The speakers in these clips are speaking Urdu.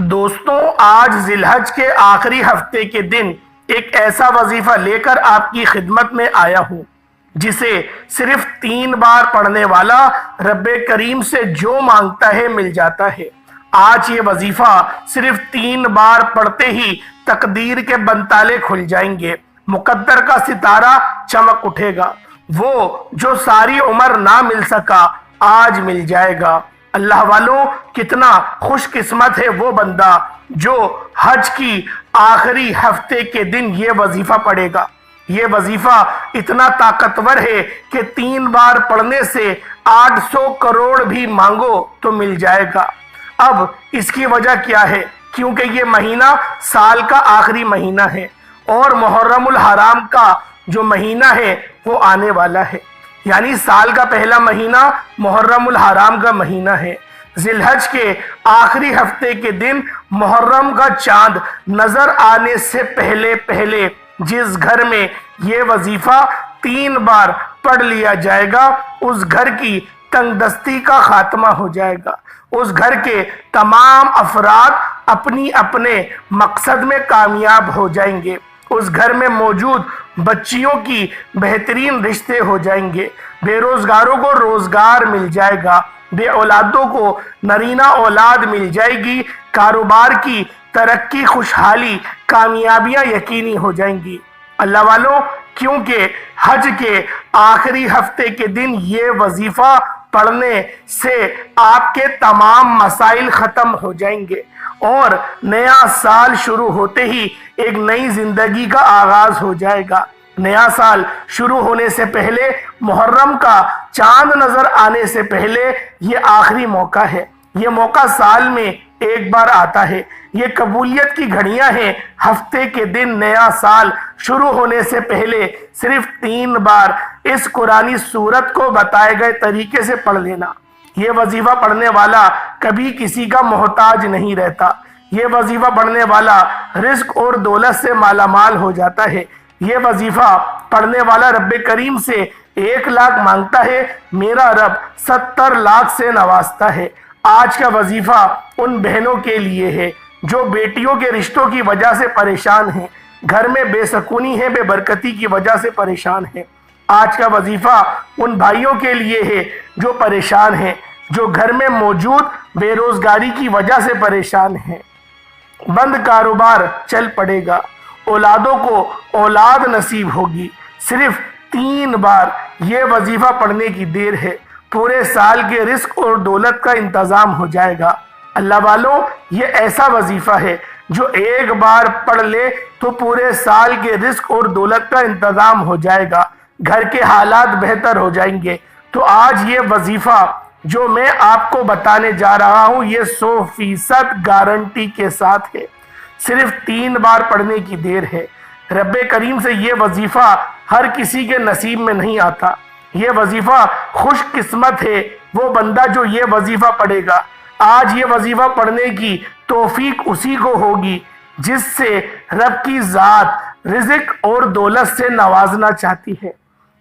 دوستوں، آج ذی الحج کے آخری ہفتے کے دن ایک ایسا وظیفہ لے کر آپ کی خدمت میں آیا ہوں جسے صرف 3 بار پڑھنے والا رب کریم سے جو مانگتا ہے مل جاتا ہے۔ آج یہ وظیفہ صرف 3 بار پڑھتے ہی تقدیر کے بنتالے کھل جائیں گے، مقدر کا ستارہ چمک اٹھے گا، وہ جو ساری عمر نہ مل سکا آج مل جائے گا۔ اللہ والوں، کتنا خوش قسمت ہے وہ بندہ جو حج کی آخری ہفتے کے دن یہ وظیفہ پڑھے گا۔ یہ وظیفہ اتنا طاقتور ہے کہ 3 بار پڑھنے سے 800 کروڑ بھی مانگو تو مل جائے گا۔ اب اس کی وجہ کیا ہے؟ کیونکہ یہ مہینہ سال کا آخری مہینہ ہے اور محرم الحرام کا جو مہینہ ہے وہ آنے والا ہے، یعنی سال کا پہلا مہینہ محرم الحرام کا مہینہ ہے۔ ذی الحج کے آخری ہفتے کے دن محرم کا چاند نظر آنے سے پہلے جس گھر میں یہ وظیفہ 3 بار پڑھ لیا جائے گا، اس گھر کی تنگ دستی کا خاتمہ ہو جائے گا۔ اس گھر کے تمام افراد اپنے مقصد میں کامیاب ہو جائیں گے۔ اس گھر میں موجود بچیوں کی بہترین رشتے ہو جائیں گے، بے روزگاروں کو روزگار مل جائے گا، بے اولادوں کو نرینہ اولاد مل جائے گی، کاروبار کی ترقی، خوشحالی، کامیابیاں یقینی ہو جائیں گی۔ اللہ والوں، کیونکہ حج کے آخری ہفتے کے دن یہ وظیفہ پڑھنے سے آپ کے تمام مسائل ختم ہو جائیں گے اور نیا سال شروع ہوتے ہی ایک نئی زندگی کا آغاز ہو جائے گا۔ نیا سال شروع ہونے سے پہلے، محرم کا چاند نظر آنے سے پہلے یہ آخری موقع ہے۔ یہ موقع سال میں ایک بار آتا ہے۔ یہ قبولیت کی گھڑیاں ہیں۔ ہفتے کے دن نیا سال شروع ہونے سے پہلے صرف 3 بار اس قرآنی سورت کو بتائے گئے طریقے سے پڑھ لینا۔ یہ وظیفہ پڑھنے والا کبھی کسی کا محتاج نہیں رہتا۔ یہ وظیفہ پڑھنے والا رزق اور دولت سے مالا مال ہو جاتا ہے۔ یہ وظیفہ پڑھنے والا رب کریم سے 1 لاکھ مانگتا ہے، میرا رب 70 لاکھ سے نوازتا ہے۔ آج کا وظیفہ ان بہنوں کے لیے ہے جو بیٹیوں کے رشتوں کی وجہ سے پریشان ہیں، گھر میں بے سکونی ہے، بے برکتی کی وجہ سے پریشان ہیں۔ آج کا وظیفہ ان بھائیوں کے لیے ہے جو پریشان ہیں، جو گھر میں موجود بے روزگاری کی وجہ سے پریشان ہیں۔ بند کاروبار چل پڑے گا، اولادوں کو اولاد نصیب ہوگی۔ صرف 3 بار یہ وظیفہ پڑھنے کی دیر ہے، پورے سال کے رزق اور دولت کا انتظام ہو جائے گا۔ اللہ والوں، یہ ایسا وظیفہ ہے جو 1 بار پڑھ لے تو پورے سال کے رزق اور دولت کا انتظام ہو جائے گا، گھر کے حالات بہتر ہو جائیں گے۔ تو آج یہ وظیفہ جو میں آپ کو بتانے جا رہا ہوں، یہ 100% گارنٹی کے ساتھ ہے۔ صرف 3 بار پڑھنے کی دیر ہے۔ رب کریم سے یہ وظیفہ ہر کسی کے نصیب میں نہیں آتا۔ یہ وظیفہ خوش قسمت ہے وہ بندہ جو یہ وظیفہ پڑھے گا۔ آج یہ وظیفہ پڑھنے کی توفیق اسی کو ہوگی جس سے رب کی ذات رزق اور دولت سے نوازنا چاہتی ہے،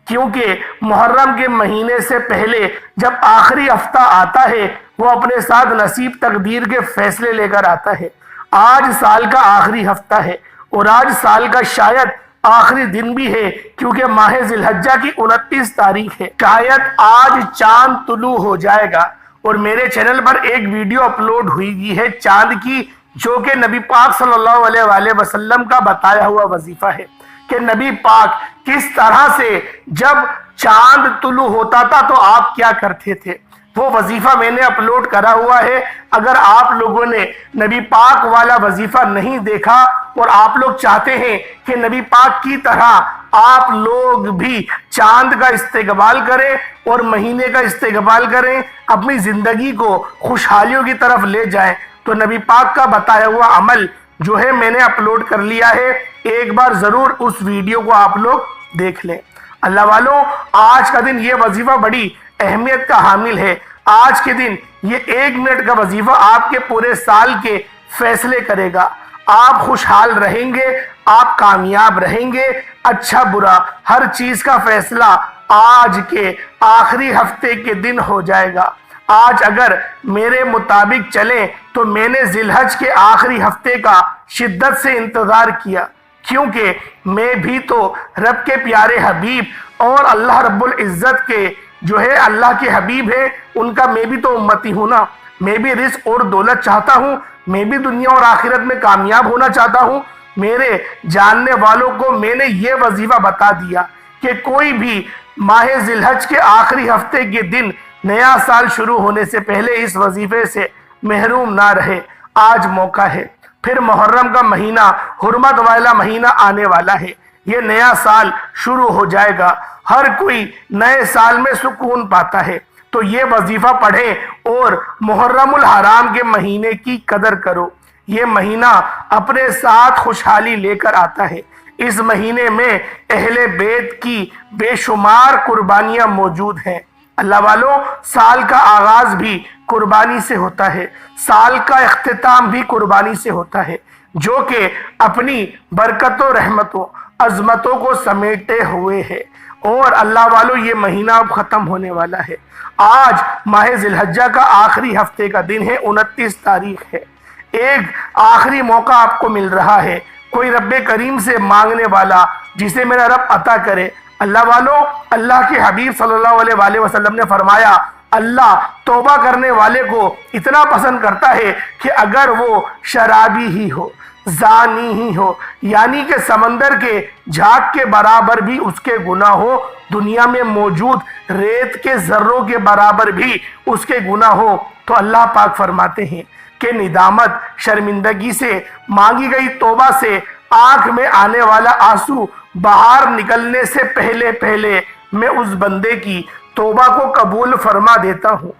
کیونکہ محرم کے مہینے سے پہلے جب آخری ہفتہ آتا ہے وہ اپنے ساتھ نصیب تقدیر کے فیصلے لے کر آتا ہے۔ آج سال کا آخری ہفتہ ہے اور آج سال کا شاید آخری دن بھی ہے، کیونکہ ماہ ذی الحجہ کی 29 تاریخ ہے۔ شاید آج چاند طلوع ہو جائے گا اور میرے چینل پر ایک ویڈیو اپلوڈ ہوئی ہے چاند کی، جو کہ نبی پاک صلی اللہ علیہ وآلہ وسلم کا بتایا ہوا وظیفہ ہے کہ نبی پاک کس طرح سے جب چاند طلوع ہوتا تھا تو آپ کیا کرتے تھے۔ وہ وظیفہ میں نے اپلوڈ کرا ہوا ہے۔ اگر آپ لوگوں نے نبی پاک والا وظیفہ نہیں دیکھا اور آپ لوگ چاہتے ہیں کہ نبی پاک کی طرح آپ لوگ بھی چاند کا استقبال کریں اور مہینے کا استقبال کریں، اپنی زندگی کو خوشحالیوں کی طرف لے جائیں، تو نبی پاک کا بتایا ہوا عمل جو ہے میں نے اپلوڈ کر لیا ہے۔ ایک بار ضرور اس ویڈیو کو آپ لوگ دیکھ لیں۔ اللہ والوں، آج کا دن یہ وظیفہ بڑی اہمیت کا حامل ہے۔ آج کے دن یہ 1 منٹ کا وظیفہ آپ کے پورے سال کے فیصلے کرے گا۔ آپ خوشحال رہیں گے، آپ کامیاب رہیں گے، اچھا برا ہر چیز کا فیصلہ آج کے آخری ہفتے کے دن ہو جائے گا۔ آج اگر میرے مطابق چلیں تو میں نے ذی الحج کے آخری ہفتے کا شدت سے انتظار کیا، کیونکہ میں بھی تو رب کے پیارے حبیب اور اللہ رب العزت کے جو ہے اللہ کے حبیب ہے ان کا میں بھی تو امتی ہوں نا۔ میں بھی رزق اور دولت چاہتا ہوں، میں بھی دنیا اور آخرت میں کامیاب ہونا چاہتا ہوں۔ میرے جاننے والوں کو میں نے یہ وظیفہ بتا دیا کہ کوئی بھی ماہ ذی الحج کے آخری ہفتے کے دن نیا سال شروع ہونے سے پہلے اس وظیفے سے محروم نہ رہے۔ آج موقع ہے، پھر محرم کا مہینہ، حرمت والا مہینہ آنے والا ہے، یہ نیا سال شروع ہو جائے گا۔ ہر کوئی نئے سال میں سکون پاتا ہے، تو یہ وظیفہ پڑھیں اور محرم الحرام کے مہینے کی قدر کرو۔ یہ مہینہ اپنے ساتھ خوشحالی لے کر آتا ہے۔ اس مہینے میں اہل بیت کی بے شمار قربانیاں موجود ہیں۔ اللہ والو، سال کا آغاز بھی قربانی سے ہوتا ہے، سال کا اختتام بھی قربانی سے ہوتا ہے، جو کہ اپنی برکتوں، رحمتوں، عظمتوں کو سمیٹے ہوئے ہے۔ اور اللہ والو، یہ مہینہ اب ختم ہونے والا ہے۔ آج ماہ ذی الحجہ کا آخری ہفتے کا دن ہے، 29 تاریخ ہے۔ ایک آخری موقع آپ کو مل رہا ہے، کوئی رب کریم سے مانگنے والا جسے میرا رب عطا کرے۔ اللہ والو، اللہ کے حبیب صلی اللہ علیہ وآلہ وسلم نے فرمایا، اللہ توبہ کرنے والے کو اتنا پسند کرتا ہے کہ اگر وہ شرابی ہی ہو، زانی ہی ہو، یعنی کہ سمندر کے جھاگ کے برابر بھی اس کے گناہ ہو، دنیا میں موجود ریت کے ذروں کے برابر بھی اس کے گناہ ہو، تو اللہ پاک فرماتے ہیں کہ ندامت، شرمندگی سے مانگی گئی توبہ سے آنکھ میں آنے والا آنسو باہر نکلنے سے پہلے میں اس بندے کی توبہ کو قبول فرما دیتا ہوں۔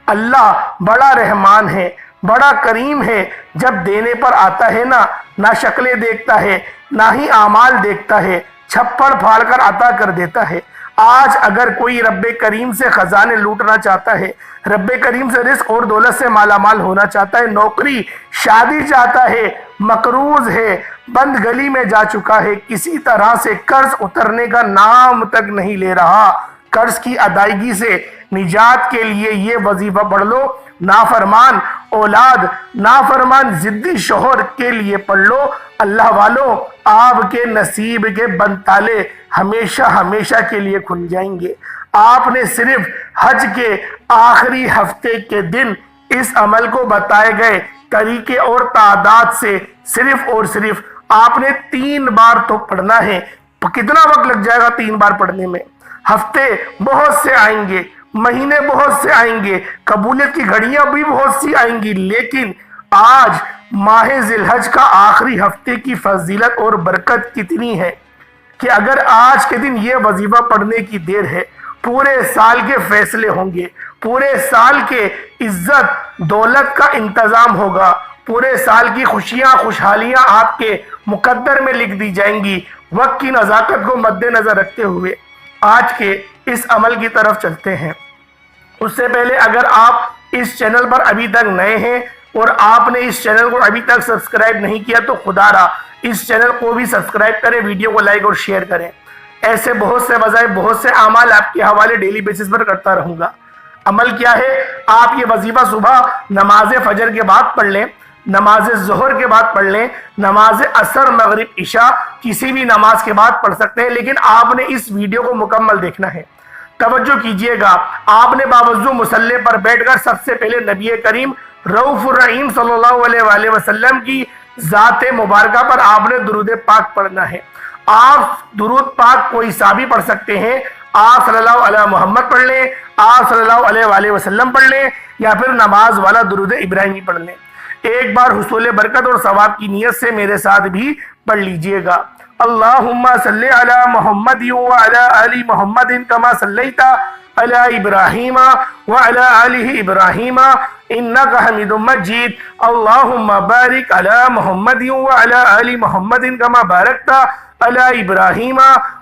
اللہ بڑا رحمان ہے، بڑا کریم ہے، جب دینے پر آتا ہے نہ شکلیں دیکھتا ہے، نہ ہی اعمال دیکھتا ہے، چھپڑ پھاڑ کر عطا کر دیتا ہے۔ آج اگر کوئی رب کریم سے خزانے لوٹنا چاہتا ہے، رب کریم سے رزق اور دولت سے مالا مال ہونا چاہتا ہے، نوکری شادی چاہتا ہے، مقروض ہے، بند گلی میں جا چکا ہے، کسی طرح سے قرض اترنے کا نام تک نہیں لے رہا، قرض کی ادائیگی سے نجات کے لیے یہ وظیفہ پڑھ لو۔ نافرمان اولاد، نافرمان ضدی شوہر کے لیے پڑھ لو۔ اللہ والو، آپ کے نصیب کے بند تالے ہمیشہ کے لیے کھل جائیں گے۔ آپ نے صرف حج کے آخری ہفتے کے دن اس عمل کو بتائے گئے طریقے اور تعداد سے صرف اور صرف آپ نے 3 بار تو پڑھنا ہے۔ کتنا وقت لگ جائے گا 3 بار پڑھنے میں؟ ہفتے بہت سے آئیں گے، مہینے بہت سے آئیں گے، قبولیت کی گھڑیاں بھی بہت سی آئیں گی، لیکن آج ماہ ذی الحج کا آخری ہفتے کی فضیلت اور برکت کتنی ہے کہ اگر آج کے دن یہ وظیفہ پڑھنے کی دیر ہے، پورے سال کے فیصلے ہوں گے، پورے سال کے عزت دولت کا انتظام ہوگا، پورے سال کی خوشیاں خوشحالیاں آپ کے مقدر میں لکھ دی جائیں گی۔ وقت کی نزاکت کو مد نظر رکھتے ہوئے آج کے اس عمل کی طرف چلتے ہیں۔ اس سے پہلے اگر آپ اس چینل پر ابھی تک نئے ہیں اور آپ نے اس چینل کو ابھی تک سبسکرائب نہیں کیا تو خدا را اس چینل کو بھی سبسکرائب کریں، ویڈیو کو لائک اور شیئر کریں۔ ایسے بہت سے وظائف، بہت سے اعمال آپ کے حوالے ڈیلی بیسس پر کرتا رہوں گا۔ عمل کیا ہے؟ آپ یہ وظیفہ صبح نماز فجر کے بعد پڑھ لیں، نماز ظہر کے بعد پڑھ لیں، نماز عصر، مغرب، عشاء کسی بھی نماز کے بعد پڑھ سکتے ہیں، لیکن آپ نے اس ویڈیو کو مکمل دیکھنا ہے۔ توجہ کیجئے گا، آپ نے باوضو مصلی پر بیٹھ کر سب سے پہلے نبی کریم رؤوف الرحیم صلی اللہ علیہ وآلہ وسلم کی ذات مبارکہ پر آپ نے درود پاک پڑھنا ہے۔ آپ درود پاک کوئی سا بھی پڑھ سکتے ہیں، آپ صلی اللہ علیہ محمد پڑھ لیں، آپ صلی اللہ علیہ وآلہ وسلم پڑھ لیں، یا پھر نماز والا درود ابراہیمی پڑھ لیں۔ ایک بار حصول برکت اور ثواب کی نیت سے میرے ساتھ بھی پڑھ لیجئے گا۔ اللہم صلی علی محمد وعلی آل محمد کما صلیت علی ابراہیم وعلی آل ابراہیم انک حمید مجید۔ اللہم بارک علی محمد وعلی آل محمد کما بارکت علی ابراہیم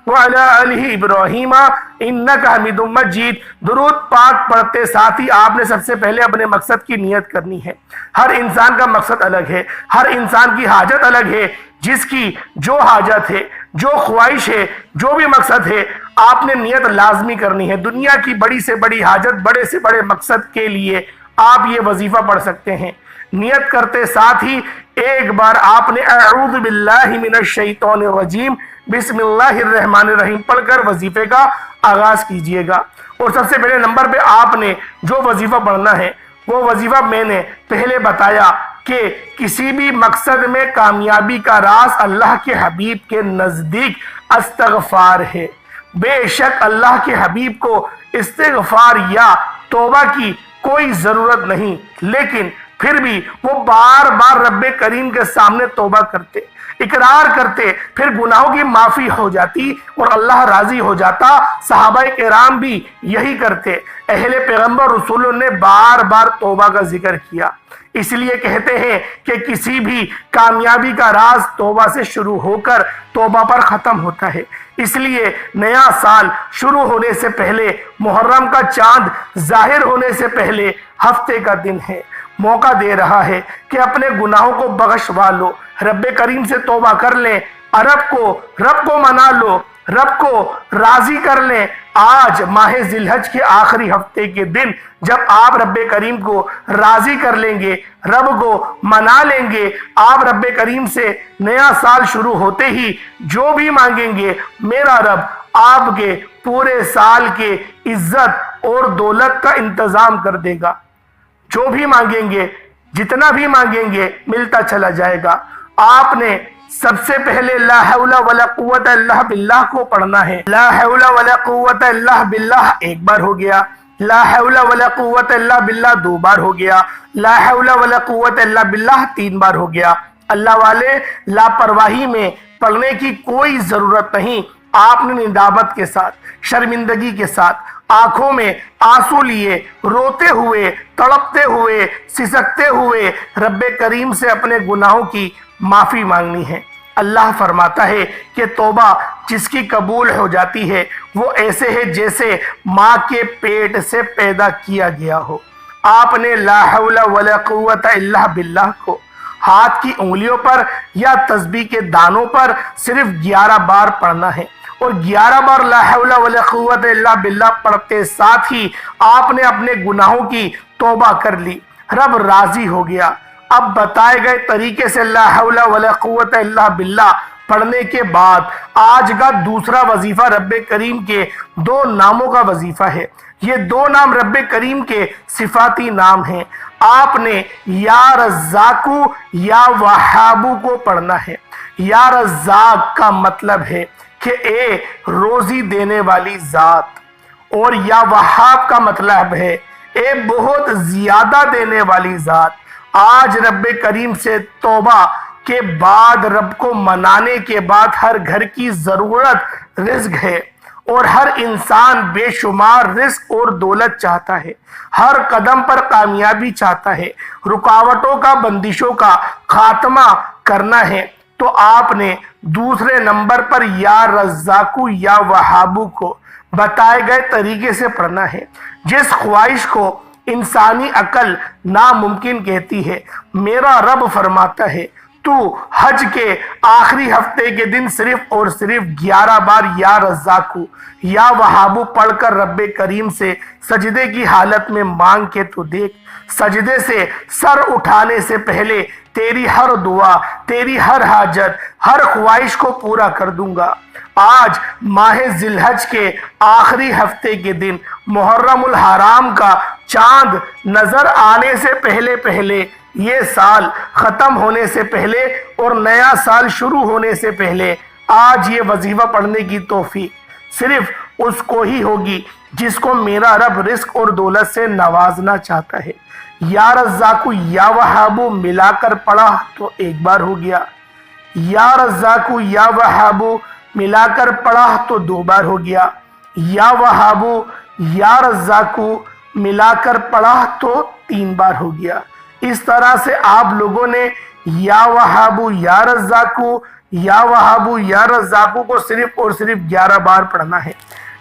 وعلی آل ابراہیم انک حمید مجید۔ درود پاک پڑھتے ساتھ ہی آپ نے سب سے پہلے اپنے مقصد کی نیت کرنی ہے۔ ہر انسان کا مقصد الگ ہے، ہر انسان کی حاجت الگ ہے۔ جس کی جو حاجت ہے، جو خواہش ہے، جو بھی مقصد ہے، آپ نے نیت لازمی کرنی ہے۔ دنیا کی بڑی سے بڑی حاجت، بڑے سے بڑے مقصد کے لیے آپ یہ وظیفہ پڑھ سکتے ہیں۔ نیت کرتے ساتھ ہی ایک بار آپ نے اعوذ باللہ من الشیطان الرجیم بسم اللہ الرحمن الرحیم پڑھ کر وظیفے کا آغاز کیجئے گا۔ اور سب سے پہلے نمبر پہ آپ نے جو وظیفہ پڑھنا ہے وہ وظیفہ میں نے پہلے بتایا کہ کسی بھی مقصد میں کامیابی کا راز اللہ کے حبیب کے نزدیک استغفار ہے۔ بے شک اللہ کے حبیب کو استغفار یا توبہ کی کوئی ضرورت نہیں، لیکن پھر بھی وہ بار بار رب کریم کے سامنے توبہ کرتے، اقرار کرتے، پھر گناہوں کی معافی ہو جاتی اور اللہ راضی ہو جاتا۔ صحابہ کرام بھی یہی کرتے، اہل پیغمبر رسولوں نے بار بار توبہ کا ذکر کیا۔ اس لیے کہتے ہیں کہ کسی بھی کامیابی کا راز توبہ سے شروع ہو کر توبہ پر ختم ہوتا ہے۔ اس لیے نیا سال شروع ہونے سے پہلے، محرم کا چاند ظاہر ہونے سے پہلے ہفتے کا دن ہے، موقع دے رہا ہے کہ اپنے گناہوں کو بخشوا لو، رب کریم سے توبہ کر لیں، رب کو منا لو، رب کو راضی کر لیں۔ آج ماہ ذی الحج کے آخری ہفتے کے دن جب آپ رب کریم کو راضی کر لیں گے، رب کو منا لیں گے، آپ رب کریم سے نیا سال شروع ہوتے ہی جو بھی مانگیں گے، میرا رب آپ کے پورے سال کے عزت اور دولت کا انتظام کر دے گا۔ جو بھی مانگیں گے، جتنا بھی مانگیں گے، ملتا چلا جائے گا۔ آپ نے سب سے پہلے لا حول ولا قوت الا باللہ کو پڑھنا ہے۔ لا حول ولا قوت الا باللہ ایک بار ہو گیا، لا حول ولا قوت الا باللہ دو بار ہو گیا، لا حول ولا قوت الا باللہ تین بار ہو گیا۔ اللہ والے، لاپرواہی میں پڑھنے کی کوئی ضرورت نہیں۔ آپ نے ندامت کے ساتھ، شرمندگی کے ساتھ، آنکھوں میں آنسو لیے، روتے ہوئے، تڑپتے ہوئے، سسکتے ہوئے رب کریم سے اپنے گناہوں کی معافی مانگنی ہے۔ اللہ فرماتا ہے کہ توبہ جس کی قبول ہو جاتی ہے وہ ایسے ہے جیسے ماں کے پیٹ سے پیدا کیا گیا ہو۔ آپ نے لا حول ولا قوت الا باللہ کو ہاتھ کی انگلیوں پر یا تسبیح کے دانوں پر صرف 11 بار پڑھنا ہے، اور 11 بار لا حول ولا قوت الا باللہ پڑھتے ساتھ ہی آپ نے اپنے گناہوں کی توبہ کر لی، رب راضی ہو گیا۔ اب بتائے گئے طریقے سے لا حول ولا قوت الا باللہ پڑھنے کے بعد آج کا دوسرا وظیفہ رب کریم کے 2 ناموں کا وظیفہ ہے۔ یہ 2 نام رب کریم کے صفاتی نام ہیں۔ آپ نے یا رزاقو یا وہابو کو پڑھنا ہے۔ یا رزاق کا مطلب ہے کہ اے روزی دینے والی ذات، اور یا وہاب کا مطلب ہے اے بہت زیادہ دینے والی ذات۔ آج رب کریم سے توبہ کے بعد، رب کو منانے کے بعد، ہر گھر کی ضرورت رزق ہے، اور ہر انسان بے شمار رزق اور دولت چاہتا ہے، ہر قدم پر کامیابی چاہتا ہے، رکاوٹوں کا، بندشوں کا خاتمہ کرنا ہے۔ تو آپ نے دوسرے نمبر پر یا رزاقو یا وہابو کو بتائے گئے طریقے سے پڑھنا ہے۔ جس خواہش کو انسانی عقل ناممکن کہتی ہے، میرا رب فرماتا ہے تو حج کے آخری ہفتے کے دن صرف اور صرف 11 بار یا رزاقو یا وہابو پڑھ کر رب کریم سے سجدے کی حالت میں مانگ کے تو دیکھ۔ سجدے سے سر اٹھانے سے پہلے تیری ہر دعا، تیری ہر حاجت، ہر خواہش کو پورا کر دوں گا۔ آج ماہ ذی الحج کے آخری ہفتے کے دن، محرم الحرام کا چاند نظر آنے سے پہلے یہ سال ختم ہونے سے پہلے اور نیا سال شروع ہونے سے پہلے آج یہ وظیفہ پڑھنے کی توفیق صرف اس کو ہی ہوگی جس کو میرا رب رزق اور دولت سے نوازنا چاہتا ہے۔ یا رزاقو یا وہابو ملا کر پڑھا تو ایک بار ہو گیا، یا رزاقو یا وہابو ملا کر پڑھا تو 2 بار ہو گیا، یا وہابو یا رزاقو ملا کر پڑھا تو 3 بار ہو گیا۔ اس طرح سے آپ لوگوں نے یا وہابو یا رزاقو یا وہابو یا رزاقو کو صرف اور صرف 11 بار پڑھنا ہے۔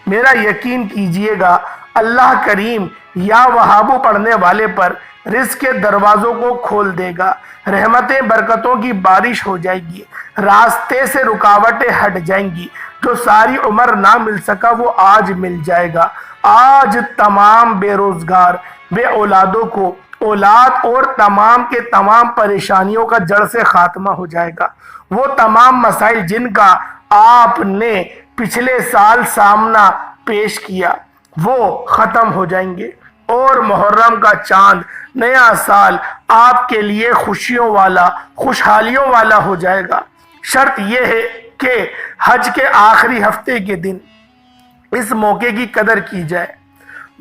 میرا یقین کیجئے گا اللہ کریم یا وہابو پڑھنے والے پر رزق کے دروازوں کو کھول دے گا، رحمتیں برکتوں کی بارش ہو جائے گی، راستے سے رکاوٹیں ہٹ جائیں گی، جو ساری عمر نہ مل سکا وہ آج مل جائے گا۔ آج تمام بے روزگار بے اولادوں کو اولاد اور تمام کے تمام پریشانیوں کا جڑ سے خاتمہ ہو جائے گا۔ وہ تمام مسائل جن کا آپ نے پچھلے سال سامنا پیش کیا وہ ختم ہو جائیں گے، اور محرم کا چاند نیا سال آپ کے لیے خوشیوں والا خوشحالیوں والا ہو جائے گا۔ شرط یہ ہے کہ حج کے آخری ہفتے کے دن اس موقع کی قدر کی جائے۔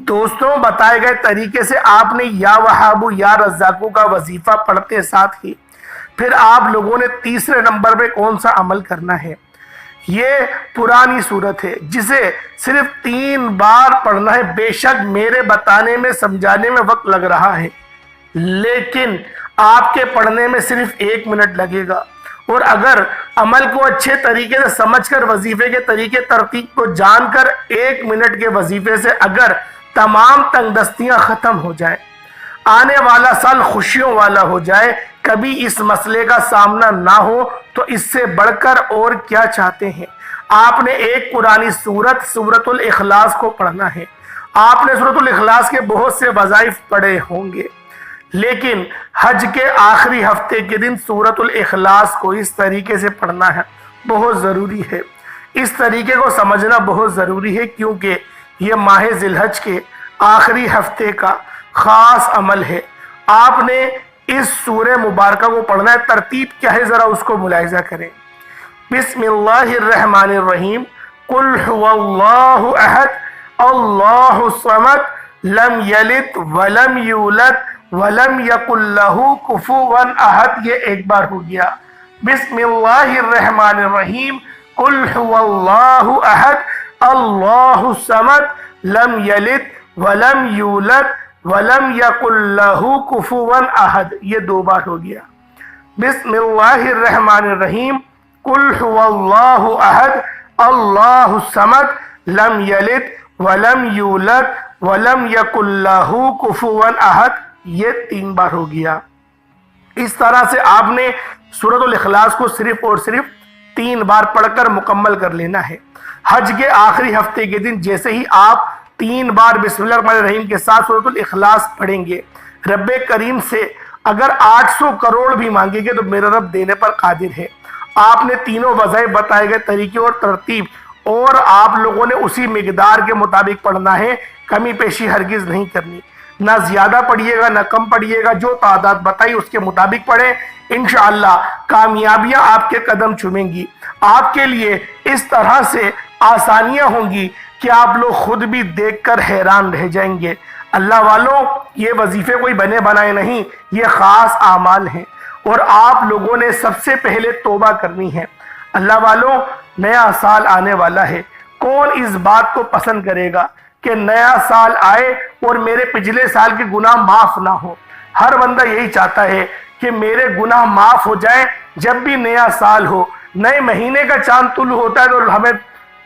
دوستوں، بتائے گئے طریقے سے آپ نے یا وہابو یا رزاقو کا وظیفہ پڑھتے ساتھ ہی پھر آپ لوگوں نے تیسرے نمبر پہ کون سا عمل کرنا ہے؟ یہ پرانی صورت ہے جسے صرف 3 بار پڑھنا ہے۔ بے شک میرے بتانے میں سمجھانے میں وقت لگ رہا ہے، لیکن آپ کے پڑھنے میں صرف 1 منٹ لگے گا، اور اگر عمل کو اچھے طریقے سے سمجھ کر وظیفے کے طریقے ترتیب کو جان کر 1 منٹ کے وظیفے سے اگر تمام تنگ دستیاں ختم ہو جائیں، آنے والا سال خوشیوں والا ہو جائے، کبھی اس مسئلے کا سامنا نہ ہو، تو اس سے بڑھ کر اور کیا چاہتے ہیں؟ آپ نے ایک قرآنی سورت الاخلاص کو پڑھنا ہے۔ آپ نے سورت الاخلاص کے بہت سے وظائف پڑھے ہوں گے، لیکن حج کے آخری ہفتے کے دن سورت الاخلاص کو اس طریقے سے پڑھنا ہے، بہت ضروری ہے۔ اس طریقے کو سمجھنا بہت ضروری ہے، کیونکہ یہ ماہ ذی الحج کے آخری ہفتے کا خاص عمل ہے۔ آپ نے اس سورہ مبارکہ کو پڑھنا ہے۔ ترتیب کیا ہے ذرا اس کو ملاحظہ کریں۔ بسم اللہ الرحمن الرحیم، قل هو اللہ احد اللہ الصمد لم یلد ولم یولد ولم یکن لہ کفوا احد۔ یہ ایک بار ہو گیا۔ بسم اللہ الرحمن الرحیم، قل هو اللہ احد اللہ الصمد لم یلد ولم یولد ولم یکن لہ کفوا احد۔ یہ 2 بار ہو گیا۔ بسم اللہ الرحمن الرحیم، قل هو اللہ احد اللہ الصمد لم یلد ولم یولد ولم یکن لہ کفوا احد۔ یہ 3 بار ہو گیا۔ اس طرح سے آپ نے سورۃ الاخلاص کو صرف اور صرف 3 بار پڑھ کر مکمل کر لینا ہے۔ حج کے آخری ہفتے کے دن جیسے ہی آپ 3 بار بسم اللہ الرحمن الرحیم کے ساتھ سورۃ الاخلاص پڑھیں گے، رب کریم سے اگر 800 کروڑ بھی مانگیں گے تو میرا رب دینے پر قادر ہے۔ آپ نے تینوں وظائف بتائے گئے طریقے اور ترتیب، اور آپ لوگوں نے اسی مقدار کے مطابق پڑھنا ہے، کمی پیشی ہرگز نہیں کرنی۔ نہ زیادہ پڑھیے گا نہ کم پڑھیے گا، جو تعداد بتائی اس کے مطابق پڑھیں۔ انشاءاللہ کامیابیاں آپ کے قدم چومیں گی۔ آپ کے لیے اس طرح سے آسانیاں ہوں گی کہ آپ لوگ خود بھی دیکھ کر حیران رہ جائیں گے۔ اللہ والوں، یہ وظیفے کوئی بنے بنائے نہیں، یہ خاص اعمال ہیں، اور آپ لوگوں نے سب سے پہلے توبہ کرنی ہے۔ اللہ والوں، نیا سال آنے والا ہے۔ کون اس بات کو پسند کرے گا کہ نیا سال آئے اور میرے پچھلے سال کے گناہ معاف نہ ہو؟ ہر بندہ یہی چاہتا ہے کہ میرے گناہ معاف ہو جائیں جب بھی نیا سال ہو۔ نئے مہینے کا چاند طلوع ہوتا ہے تو ہمیں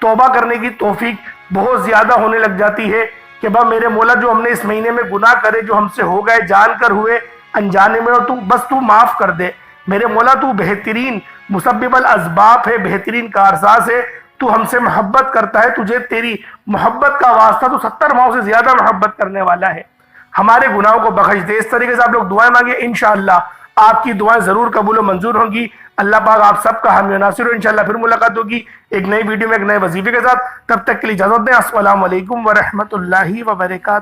توبہ کرنے کی توفیق بہت زیادہ ہونے لگ جاتی ہے کہ میرے مولا، جو ہم نے اس مہینے میں گناہ کرے، جو ہم سے ہو گئے، جان کر ہوئے انجانے میں، اور تو معاف کر دے۔ میرے مولا، تو بہترین مسبب الاسباب ہے، بہترین کارساز ہے، تو ہم سے محبت کرتا ہے، تجھے تیری محبت کا واسطہ، تو 70 ماؤں سے زیادہ محبت کرنے والا ہے، ہمارے گناہوں کو بخش دے۔ اس طریقے سے آپ لوگ دعائیں مانگیں، انشاءاللہ آپ کی دعائیں ضرور قبول و منظور ہوں گی۔ اللہ پاک آپ سب کا حامی و ناصر ہو۔ انشاءاللہ پھر ملاقات ہوگی ایک نئی ویڈیو میں ایک نئے وظیفے کے ساتھ۔ تب تک کے لیے اجازت دیں۔ السلام علیکم ورحمۃ اللہ وبرکاتہ۔